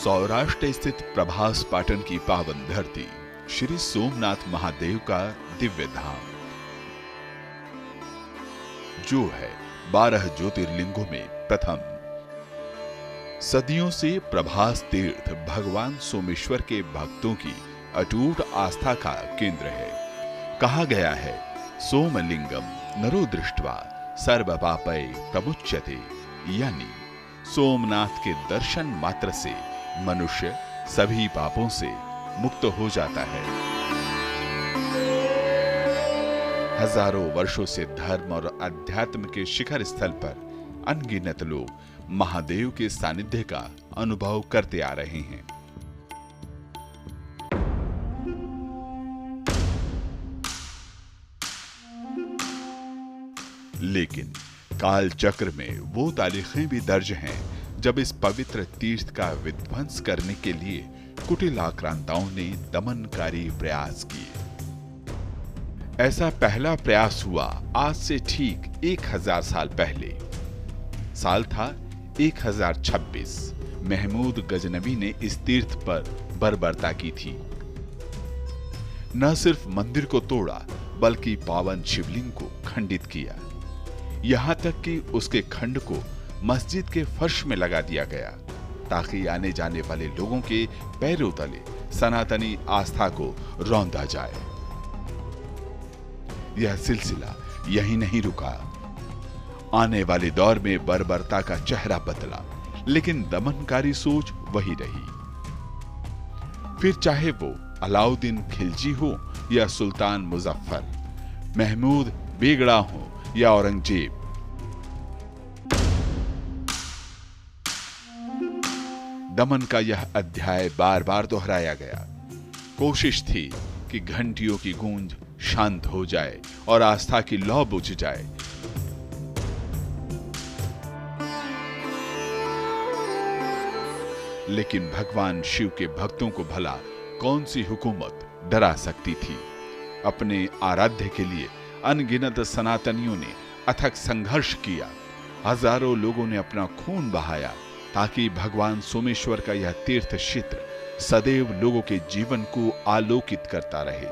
सौराष्ट्र स्थित प्रभास पाटन की पावन धरती श्री सोमनाथ महादेव का दिव्य धाम, जो है 12 ज्योतिर्लिंगों में प्रथम। सदियों से प्रभास तीर्थ भगवान सोमेश्वर के भक्तों की अटूट आस्था का केंद्र है। कहा गया है, सोमलिंगम नरो दृष्ट्वा सर्व पापै प्रमुच्यते, यानी सोमनाथ के दर्शन मात्र से मनुष्य सभी पापों से मुक्त हो जाता है। हजारों वर्षों से धर्म और अध्यात्म के शिखर स्थल पर अनगिनत लोग महादेव के सानिध्य का अनुभव करते आ रहे हैं। लेकिन काल चक्र में वो तारीखें भी दर्ज हैं जब इस पवित्र तीर्थ का विध्वंस करने के लिए कुटिल आक्रांताओं ने दमनकारी प्रयास किए। ऐसा पहला प्रयास हुआ आज से ठीक 1000 साल पहले। साल था 1026। महमूद गजनवी ने इस तीर्थ पर बर्बरता की थी। न सिर्फ मंदिर को तोड़ा बल्कि पावन शिवलिंग को खंडित किया। यहां तक कि उसके खंड को मस्जिद के फर्श में लगा दिया गया ताकि आने जाने वाले लोगों के पैरों तले सनातनी आस्था को रौंदा जाए। यह सिलसिला यही नहीं रुका। आने वाले दौर में बर्बरता का चेहरा बदला, लेकिन दमनकारी सोच वही रही। फिर चाहे वो अलाउद्दीन खिलजी हो या सुल्तान मुजफ्फर, महमूद बेगड़ा हो या औरंगजेब, दमन का यह अध्याय बार बार दोहराया गया। कोशिश थी कि घंटियों की गूंज शांत हो जाए और आस्था की लौ बुझ जाए। लेकिन भगवान शिव के भक्तों को भला कौन सी हुकूमत डरा सकती थी। अपने आराध्य के लिए अनगिनत सनातनियों ने अथक संघर्ष किया। हजारों लोगों ने अपना खून बहाया ताकि भगवान सोमेश्वर का यह तीर्थ क्षेत्र सदैव लोगों के जीवन को आलोकित करता रहे।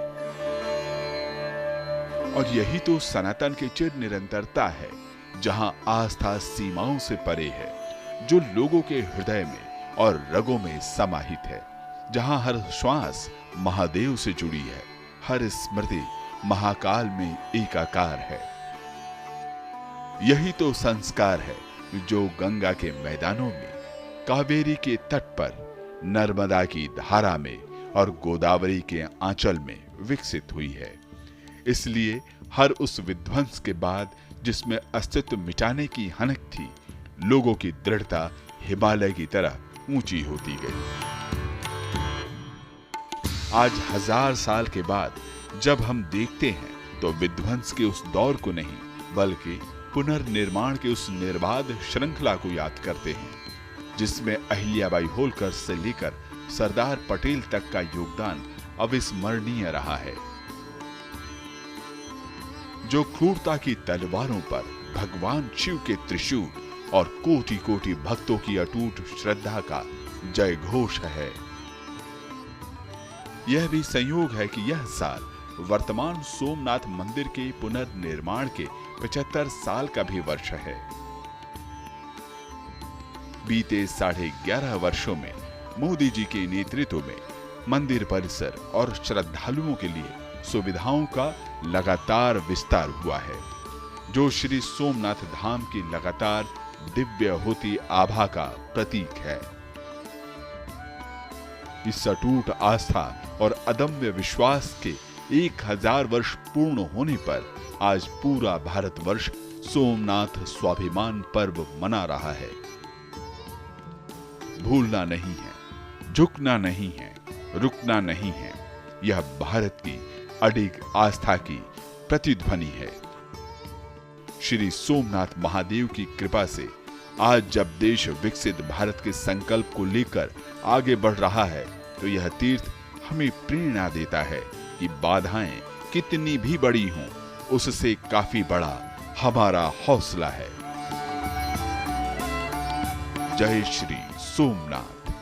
और यही तो सनातन की चिर निरंतरता है, जहां आस्था सीमाओं से परे है, जो लोगों के हृदय में और रगों में समाहित है, जहां हर श्वास महादेव से जुड़ी है, हर स्मृति महाकाल में एकाकार है। यही तो संस्कार है जो गंगा के मैदानों में, कावेरी के तट पर, नर्मदा की धारा में और गोदावरी के आंचल में विकसित हुई है। इसलिए हर उस विध्वंस के बाद जिसमें अस्तित्व मिटाने की हनक थी, लोगों की दृढ़ता हिमालय की तरह ऊंची होती गई। आज 1000 साल के बाद जब हम देखते हैं तो विध्वंस के उस दौर को नहीं, बल्कि पुनर्निर्माण के उस निर्बाध श्रृंखला को याद करते हैं, जिसमें अहिल्याबाई होलकर से लेकर सरदार पटेल तक का योगदान अविस्मरणीय रहा है। जो क्रूरता की तलवारों पर भगवान शिव के त्रिशूल और कोटि कोटि भक्तों की अटूट श्रद्धा का जय घोष है। यह भी संयोग है कि यह साल वर्तमान सोमनाथ मंदिर के पुनर्निर्माण के 75 साल का भी वर्ष है। बीते 11.5 वर्षों में मोदी जी के नेतृत्व में मंदिर परिसर और श्रद्धालुओं के लिए सुविधाओं का लगातार विस्तार हुआ है, जो श्री सोमनाथ धाम की लगातार दिव्य होती आभा का प्रतीक है। इस अटूट आस्था और अदम्य विश्वास के 1000 वर्ष पूर्ण होने पर आज पूरा भारतवर्ष सोमनाथ स्वाभिमान पर्व मना रहा है। भूलना नहीं है, झुकना नहीं है, रुकना नहीं है। यह भारत की अडिग आस्था की प्रतिध्वनि है। श्री सोमनाथ महादेव की कृपा से आज जब देश विकसित भारत के संकल्प को लेकर आगे बढ़ रहा है, तो यह तीर्थ हमें प्रेरणा देता है कि बाधाएं कितनी भी बड़ी हों, उससे काफी बड़ा हमारा हौसला है। जय श्री सोमनाथ।